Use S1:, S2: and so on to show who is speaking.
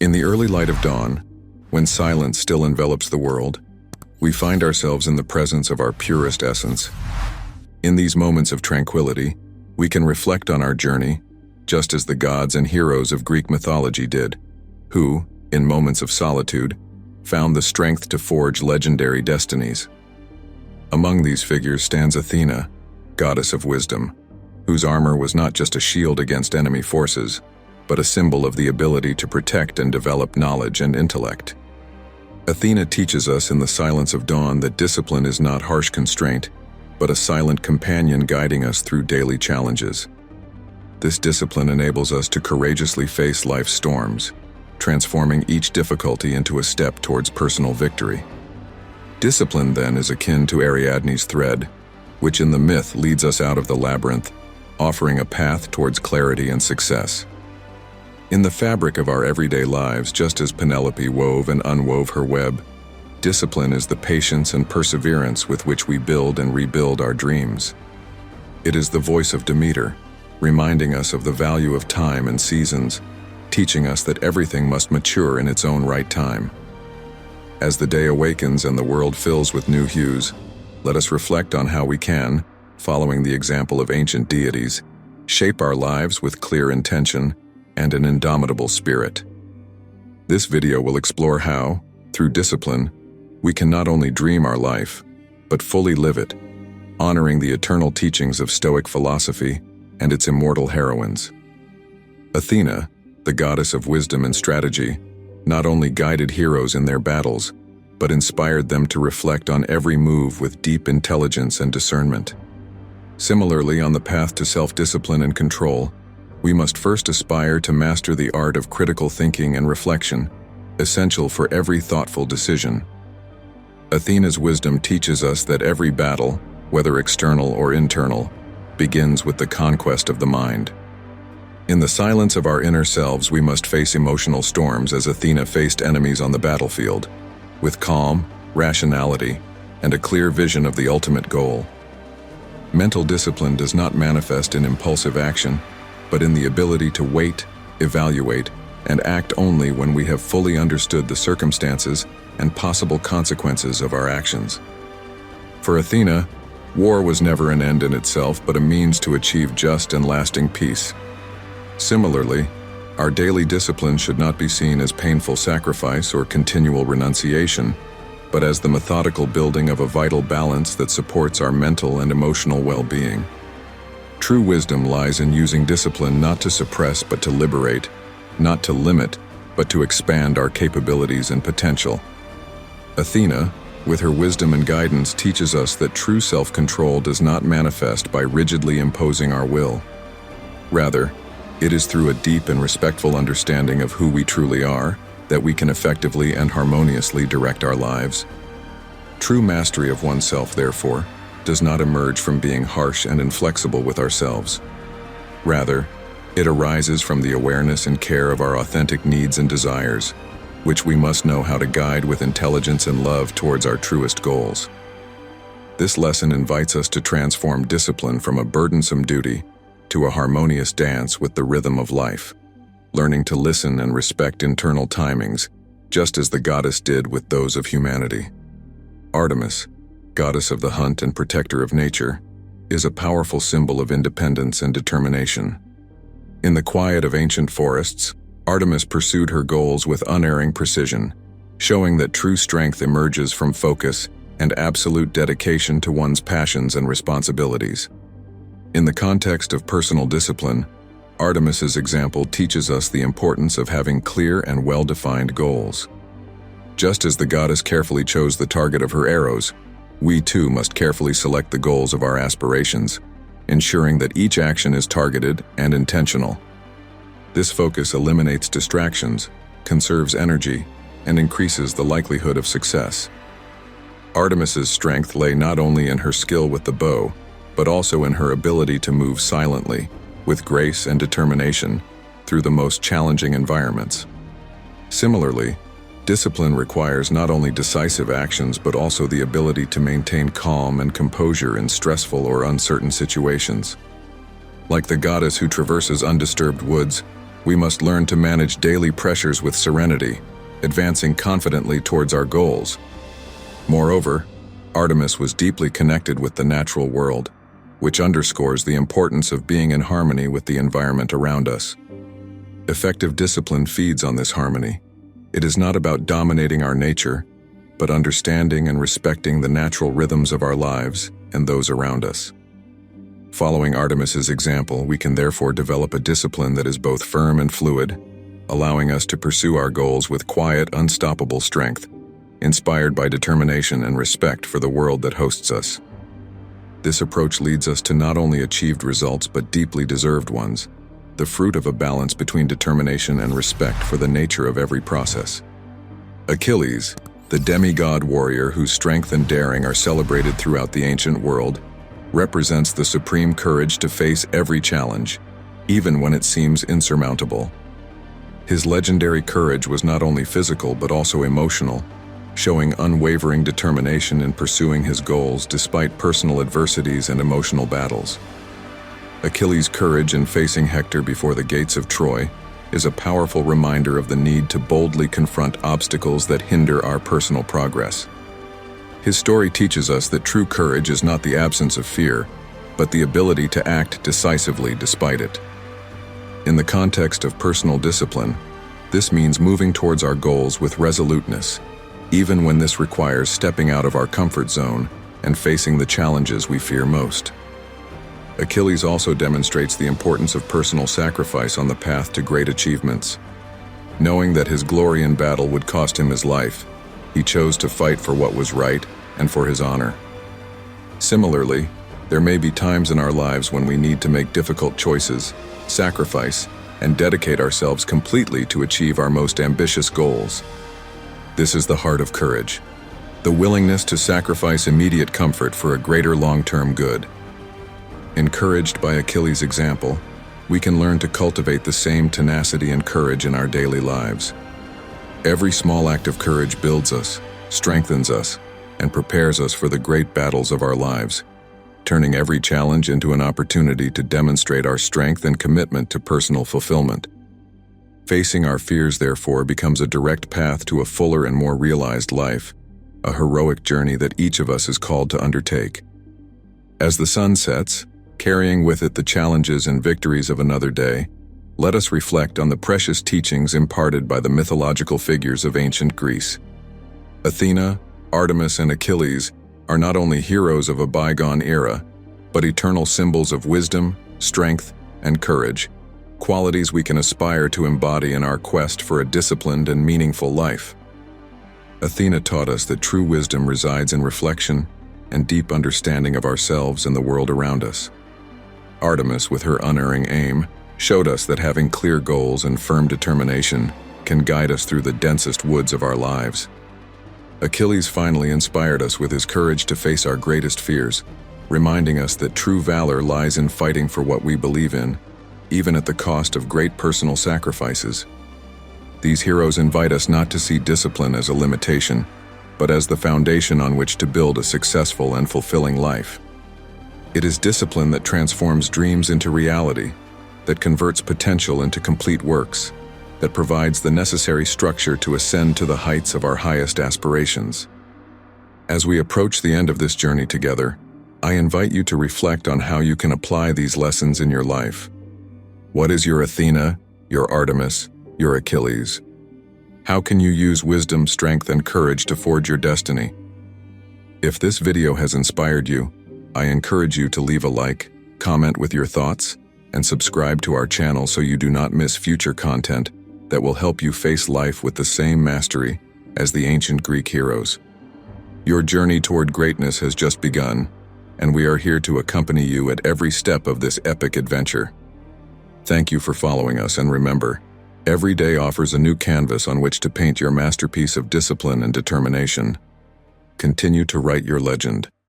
S1: In the early light of dawn, when silence still envelops the world, we find ourselves in the presence of our purest essence. In these moments of tranquility, we can reflect on our journey, just as the gods and heroes of Greek mythology did, who, in moments of solitude, found the strength to forge legendary destinies. Among these figures stands Athena, goddess of wisdom, whose armor was not just a shield against enemy forces, but a symbol of the ability to protect and develop knowledge and intellect. Athena teaches us in the silence of dawn that discipline is not harsh constraint, but a silent companion guiding us through daily challenges. This discipline enables us to courageously face life's storms, transforming each difficulty into a step towards personal victory. Discipline, then, is akin to Ariadne's thread, which in the myth leads us out of the labyrinth, offering a path towards clarity and success. In the fabric of our everyday lives, just as Penelope wove and unwove her web, discipline is the patience and perseverance with which we build and rebuild our dreams. It is the voice of Demeter, reminding us of the value of time and seasons, teaching us that everything must mature in its own right time. As the day awakens and the world fills with new hues, let us reflect on how we can, following the example of ancient deities, shape our lives with clear intention and an indomitable spirit. This video will explore how, through discipline, we can not only dream our life, but fully live it, honoring the eternal teachings of Stoic philosophy and its immortal heroines. Athena, the goddess of wisdom and strategy, not only guided heroes in their battles, but inspired them to reflect on every move with deep intelligence and discernment. Similarly, on the path to self-discipline and control, we must first aspire to master the art of critical thinking and reflection, essential for every thoughtful decision. Athena's wisdom teaches us that every battle, whether external or internal, begins with the conquest of the mind. In the silence of our inner selves, we must face emotional storms as Athena faced enemies on the battlefield, with calm, rationality, and a clear vision of the ultimate goal. Mental discipline does not manifest in impulsive action, but in the ability to wait, evaluate, and act only when we have fully understood the circumstances and possible consequences of our actions. For Athena, war was never an end in itself, but a means to achieve just and lasting peace. Similarly, our daily discipline should not be seen as painful sacrifice or continual renunciation, but as the methodical building of a vital balance that supports our mental and emotional well-being. True wisdom lies in using discipline not to suppress but to liberate, not to limit, but to expand our capabilities and potential. Athena, with her wisdom and guidance, teaches us that true self-control does not manifest by rigidly imposing our will. Rather, it is through a deep and respectful understanding of who we truly are that we can effectively and harmoniously direct our lives. True mastery of oneself, therefore, does not emerge from being harsh and inflexible with ourselves. Rather, it arises from the awareness and care of our authentic needs and desires, which we must know how to guide with intelligence and love towards our truest goals. This lesson invites us to transform discipline from a burdensome duty to a harmonious dance with the rhythm of life, learning to listen and respect internal timings, just as the goddess did with those of humanity. Artemis, goddess of the hunt and protector of nature, is a powerful symbol of independence and determination. In the quiet of ancient forests, Artemis pursued her goals with unerring precision, showing that true strength emerges from focus and absolute dedication to one's passions and responsibilities. In the context of personal discipline, Artemis's example teaches us the importance of having clear and well-defined goals. Just as the goddess carefully chose the target of her arrows, we too must carefully select the goals of our aspirations, ensuring that each action is targeted and intentional. This focus eliminates distractions, conserves energy, and increases the likelihood of success. Artemis's strength lay not only in her skill with the bow, but also in her ability to move silently, with grace and determination, through the most challenging environments. Similarly, discipline requires not only decisive actions but also the ability to maintain calm and composure in stressful or uncertain situations. Like the goddess who traverses undisturbed woods, We must learn to manage daily pressures with serenity, advancing confidently towards our goals. Moreover, Artemis was deeply connected with the natural world, which underscores the importance of being in harmony with the environment around us. Effective discipline feeds on this harmony. It is not about dominating our nature, but understanding and respecting the natural rhythms of our lives and those around us. Following Artemis's example, we can therefore develop a discipline that is both firm and fluid, allowing us to pursue our goals with quiet, unstoppable strength, inspired by determination and respect for the world that hosts us. This approach leads us to not only achieved results but deeply deserved ones, the fruit of a balance between determination and respect for the nature of every process. Achilles, the demigod warrior whose strength and daring are celebrated throughout the ancient world, represents the supreme courage to face every challenge, even when it seems insurmountable. His legendary courage was not only physical but also emotional, showing unwavering determination in pursuing his goals despite personal adversities and emotional battles. Achilles' courage in facing Hector before the gates of Troy is a powerful reminder of the need to boldly confront obstacles that hinder our personal progress. His story teaches us that true courage is not the absence of fear, but the ability to act decisively despite it. In the context of personal discipline, this means moving towards our goals with resoluteness, even when this requires stepping out of our comfort zone and facing the challenges we fear most. Achilles also demonstrates the importance of personal sacrifice on the path to great achievements. Knowing that his glory in battle would cost him his life, he chose to fight for what was right and for his honor. Similarly, there may be times in our lives when we need to make difficult choices, sacrifice, and dedicate ourselves completely to achieve our most ambitious goals. This is the heart of courage, the willingness to sacrifice immediate comfort for a greater long-term good. Encouraged by Achilles' example, we can learn to cultivate the same tenacity and courage in our daily lives. Every small act of courage builds us, strengthens us, and prepares us for the great battles of our lives, turning every challenge into an opportunity to demonstrate our strength and commitment to personal fulfillment. Facing our fears, therefore, becomes a direct path to a fuller and more realized life, a heroic journey that each of us is called to undertake. As the sun sets, carrying with it the challenges and victories of another day, let us reflect on the precious teachings imparted by the mythological figures of ancient Greece. Athena, Artemis, and Achilles are not only heroes of a bygone era, but eternal symbols of wisdom, strength, and courage, qualities we can aspire to embody in our quest for a disciplined and meaningful life. Athena taught us that true wisdom resides in reflection and deep understanding of ourselves and the world around us. Artemis, with her unerring aim, showed us that having clear goals and firm determination can guide us through the densest woods of our lives. Achilles finally inspired us with his courage to face our greatest fears, reminding us that true valor lies in fighting for what we believe in, even at the cost of great personal sacrifices. These heroes invite us not to see discipline as a limitation, but as the foundation on which to build a successful and fulfilling life. It is discipline that transforms dreams into reality, that converts potential into complete works, that provides the necessary structure to ascend to the heights of our highest aspirations. As we approach the end of this journey together, I invite you to reflect on how you can apply these lessons in your life. What is your Athena, your Artemis, your Achilles? How can you use wisdom, strength, and courage to forge your destiny? If this video has inspired you, I encourage you to leave a like, comment with your thoughts, and subscribe to our channel so you do not miss future content that will help you face life with the same mastery as the ancient Greek heroes. Your journey toward greatness has just begun, and we are here to accompany you at every step of this epic adventure. Thank you for following us, and remember, every day offers a new canvas on which to paint your masterpiece of discipline and determination. Continue to write your legend,